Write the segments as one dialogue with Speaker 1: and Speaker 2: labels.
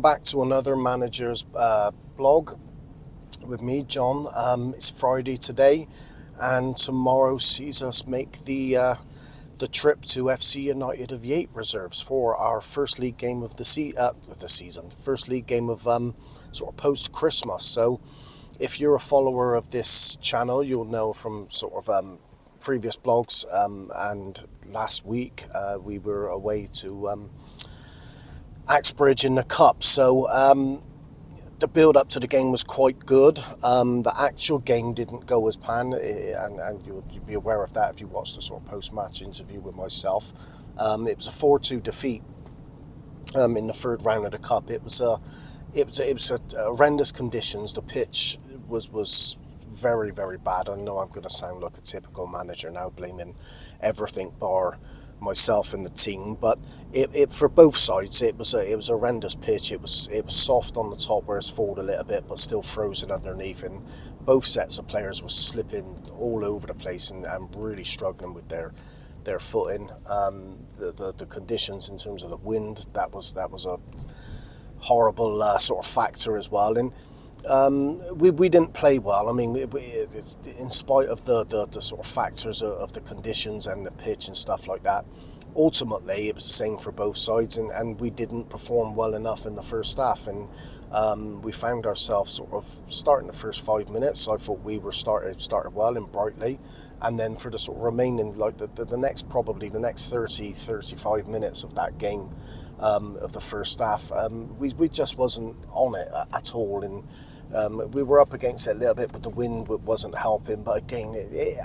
Speaker 1: welcome back to another manager's blog with me, John. It's Friday today, and tomorrow sees us make the trip to FC United of Yate reserves for our first league game of the season, first league game of sort of post Christmas. So, if you're a follower of this channel, you'll know from sort of previous blogs and last week we were away to Axbridge in the Cup. So the build up to the game was quite good. The actual game didn't go as planned, and you'll be aware of that if you watch the sort of post-match interview with myself. It was a 4-2 defeat in the third round of the Cup. It was horrendous conditions. The pitch was very, very bad. I know I'm going to sound like a typical manager now, blaming everything bar myself and the team, but it for both sides it was a horrendous pitch. It was soft on the top where it's thawed a little bit, but still frozen underneath, and both sets of players were slipping all over the place and really struggling with their footing. The conditions in terms of the wind, that was a horrible sort of factor as well. And we didn't play well. I mean, in spite of the sort of factors of the conditions and the pitch and stuff like that, ultimately it was the same for both sides, and we didn't perform well enough in the first half, and we found ourselves sort of starting the first 5 minutes. I thought we were started well and brightly, and then for the sort of remaining, like the next 30-35 minutes of that game, of the first half, we just wasn't on it at all, and we were up against it a little bit, but the wind wasn't helping. But again,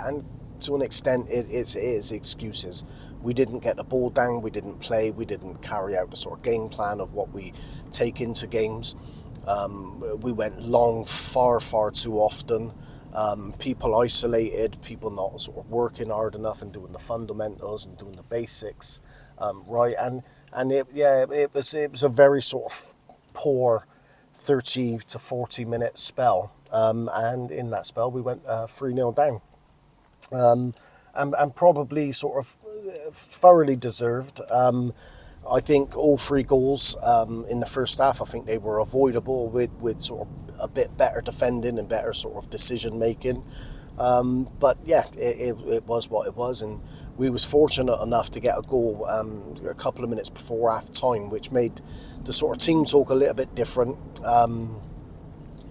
Speaker 1: and to an extent, it is excuses. We didn't get the ball down, we didn't play, we didn't carry out the sort of game plan of what we take into games. We went long far too often. People isolated, people not sort of working hard enough and doing the fundamentals and doing the basics right. And it was a very sort of poor 30 to 40 minute spell, and in that spell we went 3-0 down, and probably sort of thoroughly deserved. I think all three goals in the first half, I think they were avoidable with sort of a bit better defending and better sort of decision making. But yeah, it was what it was, and we was fortunate enough to get a goal a couple of minutes before half time, which made the sort of team talk a little bit different.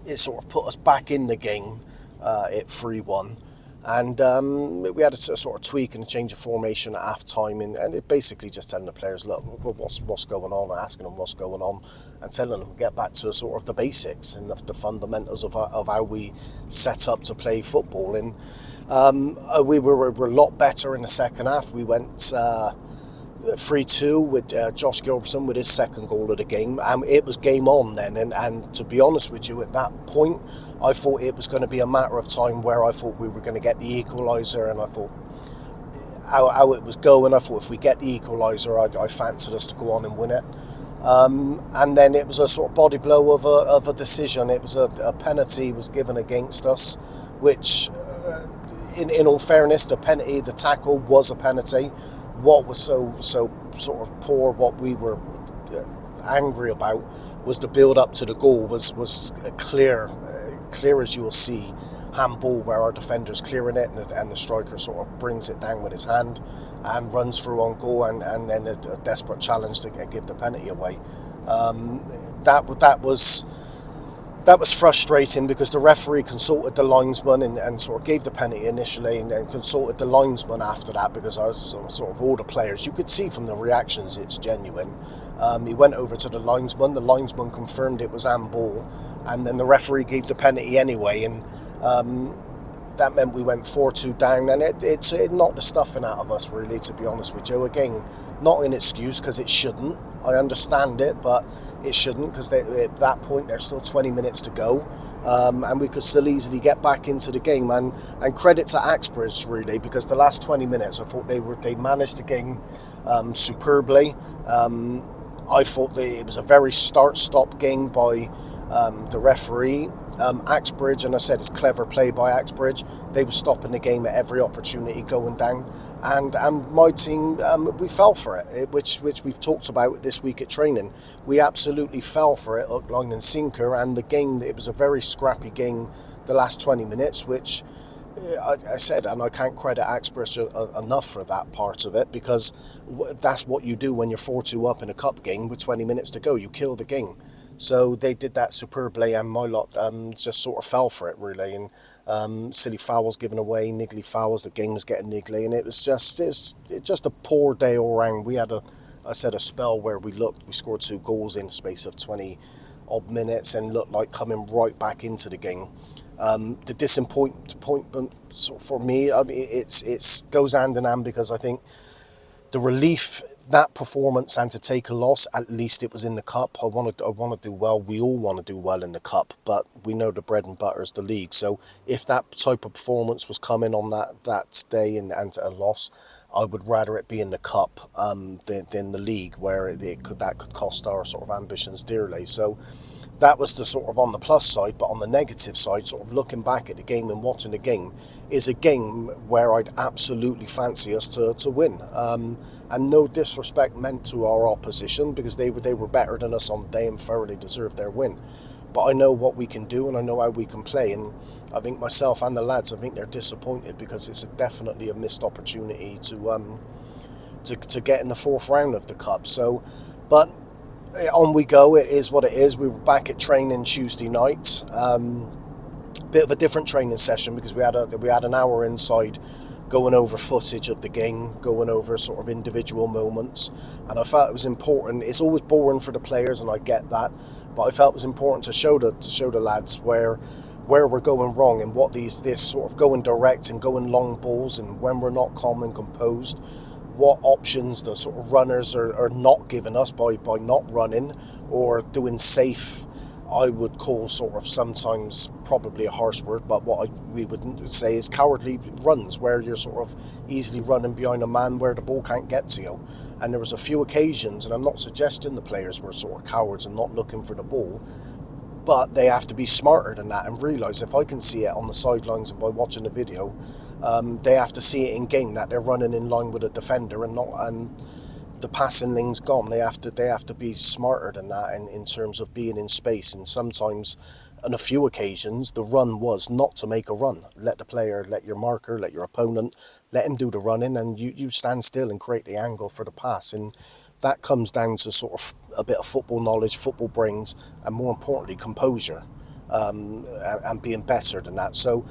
Speaker 1: It sort of put us back in the game at 3-1, and we had a sort of tweak and a change of formation at half time, and it basically just telling the players, look, what's going on, asking them what's going on, and telling them to get back to sort of the basics and the fundamentals of how we set up to play football. And we were a lot better in the second half. We went 3-2 with Josh Gilbertson with his second goal of the game, and it was game on then. And to be honest with you, at that point I thought it was going to be a matter of time where I thought we were going to get the equaliser, and I thought how it was going, I thought if we get the equaliser, I fancied us to go on and win it. And then it was a sort of body blow of a decision. It was a penalty was given against us, which in all fairness, the tackle was a penalty. What was so sort of poor, what we were angry about, was the build up to the goal was clear as you'll see, handball where our defender's clearing it, and the striker sort of brings it down with his hand and runs through on goal, and then a desperate challenge to give the penalty away. That was frustrating, because the referee consulted the linesman and sort of gave the penalty initially, and then consulted the linesman after that, because I was sort of all the players, you could see from the reactions it's genuine. He went over to the linesman confirmed it was handball, and then the referee gave the penalty anyway, and that meant we went 4-2 down, and it knocked the stuffing out of us, really, to be honest with you. Again, not an excuse, because it shouldn't. I understand it, but it shouldn't, because at that point there's still 20 minutes to go, and we could still easily get back into the game. And credit to Axbridge, really, because the last 20 minutes I thought they managed the game superbly. I thought it was a very start-stop game by the referee. Axbridge, and I said it's clever play by Axbridge. They were stopping the game at every opportunity going down, and my team, we fell for it, which we've talked about this week at training. We absolutely fell for it, hook, line and sinker, and the game, it was a very scrappy game the last 20 minutes, which I said, and I can't credit Axbridge enough for that part of it, because that's what you do when you're 4-2 up in a cup game with 20 minutes to go. You kill the game. So they did that superbly, and my lot just sort of fell for it, really. And silly fouls given away, niggly fouls, the game was getting niggly, and it was just a poor day all round. We had a spell where we scored 2 goals in the space of 20 odd minutes and looked like coming right back into the game. The disappointment for me, I mean, it's goes hand in hand, because I think the relief, that performance, and to take a loss, at least it was in the cup. I want to do well. We all want to do well in the cup, but we know the bread and butter is the league. So if that type of performance was coming on that day and a loss, I would rather it be in the cup than the league, where that could cost our sort of ambitions dearly. So that was the sort of on the plus side, but on the negative side, sort of looking back at the game and watching the game, is a game where I'd absolutely fancy us to win. And no disrespect meant to our opposition, because they were better than us on the day and thoroughly deserved their win. But I know what we can do, and I know how we can play, and I think myself and the lads, I think they're disappointed, because it's definitely a missed opportunity to get in the 4th round of the cup. So, but on we go. It is what it is. We were back at training Tuesday night. Bit of a different training session, because we had an hour inside going over footage of the game, going over sort of individual moments, and I felt it was important. It's always boring for the players, and I get that, but I felt it was important to show the lads where we're going wrong, and what this sort of going direct and going long balls, and when we're not calm and composed, what options the sort of runners are not giving us by not running or doing safe, I would call sort of sometimes probably a harsh word, but what we would say is cowardly runs, where you're sort of easily running behind a man where the ball can't get to you. And there was a few occasions, and I'm not suggesting the players were sort of cowards and not looking for the ball, but they have to be smarter than that and realise, if I can see it on the sidelines and by watching the video, they have to see it in game that they're running in line with a defender and the passing lane's gone. They have to be smarter than that in terms of being in space. And sometimes, on a few occasions, the run was not to make a run. Let the player, let your marker, let your opponent, let him do the running, and you stand still and create the angle for the pass. And that comes down to sort of a bit of football knowledge, football brains, and more importantly, composure, and being better than that. So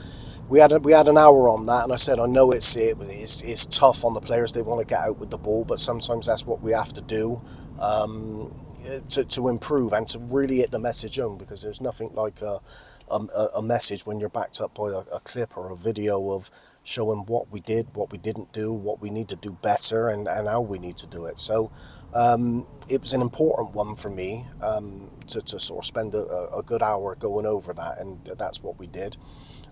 Speaker 1: we had an hour on that, and I said, I know it's tough on the players. They want to get out with the ball, but sometimes that's what we have to do to improve and to really hit the message home, because there's nothing like a message when you're backed up by a clip or a video of showing what we did, what we didn't do, what we need to do better, and how we need to do it. So it was an important one for me to sort of spend a good hour going over that, and that's what we did.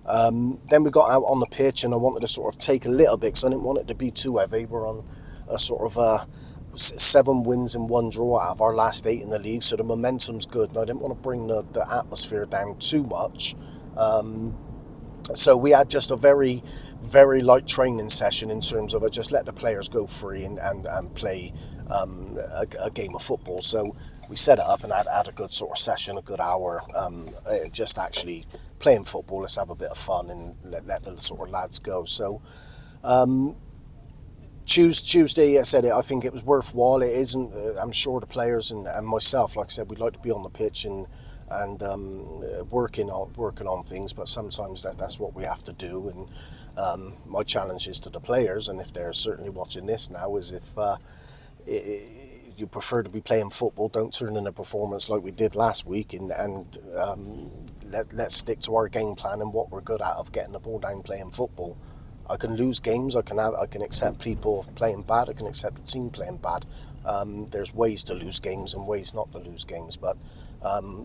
Speaker 1: Then we got out on the pitch, and I wanted to sort of take a little bit, because I didn't want it to be too heavy. We're on a sort of 7 wins and 1 draw out of our last 8 in the league, so the momentum's good, and I didn't want to bring the atmosphere down too much. So we had just a very, very light training session, in terms of I just let the players go free and play a game of football. So we set it up and had a good sort of session, a good hour, just actually playing football. Let's have a bit of fun and let the sort of lads go. So Tuesday, I said it, I think it was worthwhile. It isn't, I'm sure the players and myself, like I said, we'd like to be on the pitch and working on things, but sometimes that's what we have to do. And my challenge is to the players, and if they're certainly watching this now, is if you prefer to be playing football, don't turn in a performance like we did last week, and let's stick to our game plan and what we're good at, of getting the ball down, playing football. I can lose games, I can accept people playing bad, I can accept the team playing bad. There's ways to lose games and ways not to lose games, but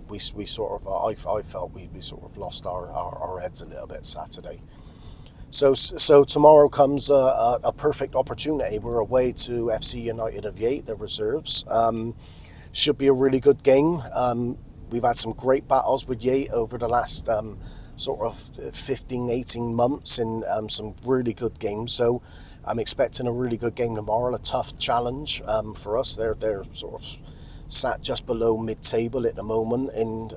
Speaker 1: we sort of, I felt we sort of lost our heads a little bit Saturday. So tomorrow comes a perfect opportunity. We're away to FC United of Yate, the reserves. Should be a really good game. we've had some great battles with Yate over the last sort of 15, 18 months in some really good games. So I'm expecting a really good game tomorrow, a tough challenge for us. They're sort of sat just below mid-table at the moment, and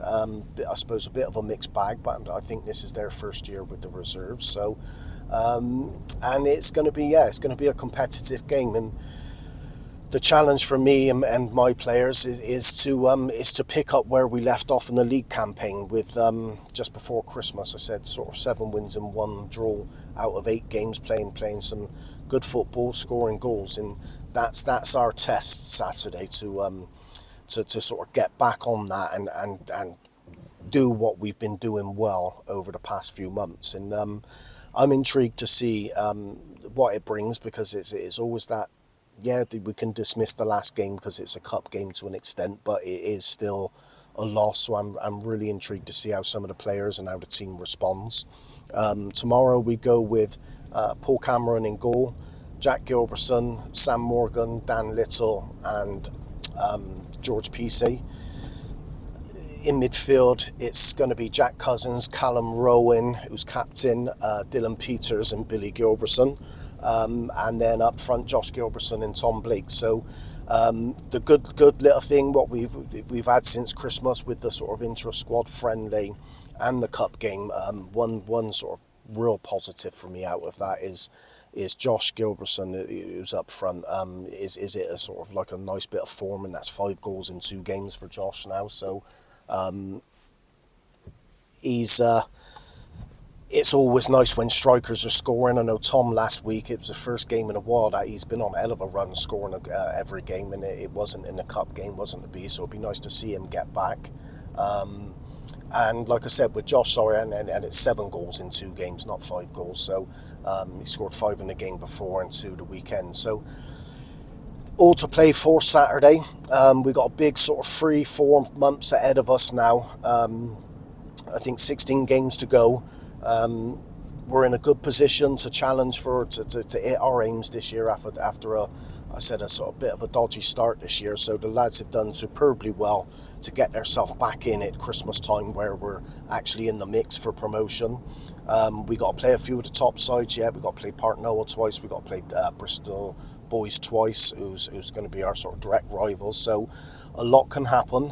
Speaker 1: I suppose a bit of a mixed bag, but I think this is their first year with the reserves. So and it's going to be a competitive game, and the challenge for me and my players is to pick up where we left off in the league campaign with just before Christmas. I said sort of 7 wins and 1 draw out of 8 games, playing some good football, scoring goals, and that's our test Saturday to sort of get back on that and do what we've been doing well over the past few months. And I'm intrigued to see what it brings, because it's always that. Yeah, we can dismiss the last game because it's a cup game to an extent, but it is still a loss. So I'm really intrigued to see how some of the players and how the team responds. Tomorrow we go with Paul Cameron in goal, Jack Gilbertson, Sam Morgan, Dan Little, and George Pesey. In midfield, it's going to be Jack Cousins, Callum Rowan, who's captain, Dylan Peters and Billy Gilbertson. And then up front, Josh Gilbertson and Tom Blake. So the good little thing what we've had since Christmas with the sort of intra-squad friendly and the cup game, one sort of real positive for me out of that is Josh Gilbertson, who's up front. Is it a sort of like a nice bit of form, and that's 5 goals in 2 games for Josh now. So it's always nice when strikers are scoring. I know Tom last week, it was the first game in a while that he's been on a hell of a run, scoring every game, and it wasn't in the cup game, wasn't to be. So it'd be nice to see him get back. And like I said, with Josh, and it's 7 goals in 2 games, not 5 goals. So he scored 5 in the game before and 2 the weekend. So all to play for Saturday. We've got a big sort of 3-4 months ahead of us now. I think 16 games to go. We're in a good position to challenge to hit our aims this year after a sort of bit of a dodgy start this year. So the lads have done superbly well to get themselves back in at Christmas time, where we're actually in the mix for promotion. We got to play a few of the top sides yet. We got to play Park Noah twice. We got to play Bristol Boys twice, who's going to be our sort of direct rivals. So a lot can happen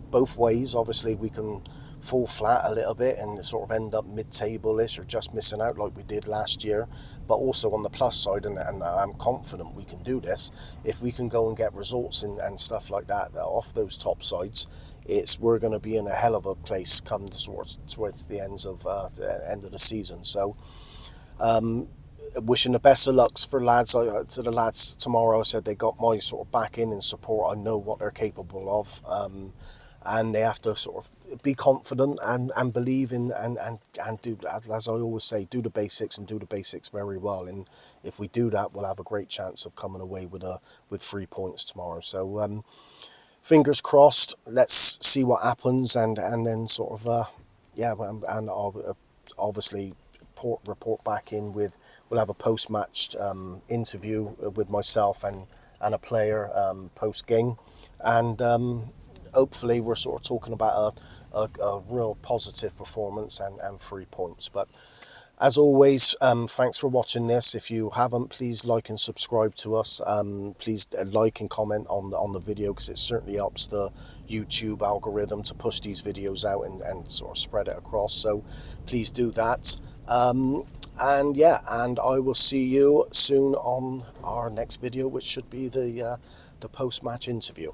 Speaker 1: both ways. Obviously, we can fall flat a little bit and sort of end up mid-table-ish or just missing out like we did last year. But also on the plus side, and I'm confident we can do this, if we can go and get results and stuff like that off those top sides, we're going to be in a hell of a place come towards the end of the season. So wishing the best of luck for the lads tomorrow. I said they got my sort of backing and support. I know what they're capable of. And they have to sort of be confident and believe in and do, as I always say, do the basics and do the basics very well. And if we do that, we'll have a great chance of coming away with 3 points tomorrow. So fingers crossed. Let's see what happens, and then sort of and I'll obviously report back in with. We'll have a post-match interview with myself and a player post game, and hopefully we're sort of talking about a real positive performance and 3 points. But as always, thanks for watching this. If you haven't, please like and subscribe to us. Please like and comment on the video, because it certainly helps the YouTube algorithm to push these videos out and sort of spread it across. So please do that. And I will see you soon on our next video, which should be the post-match interview.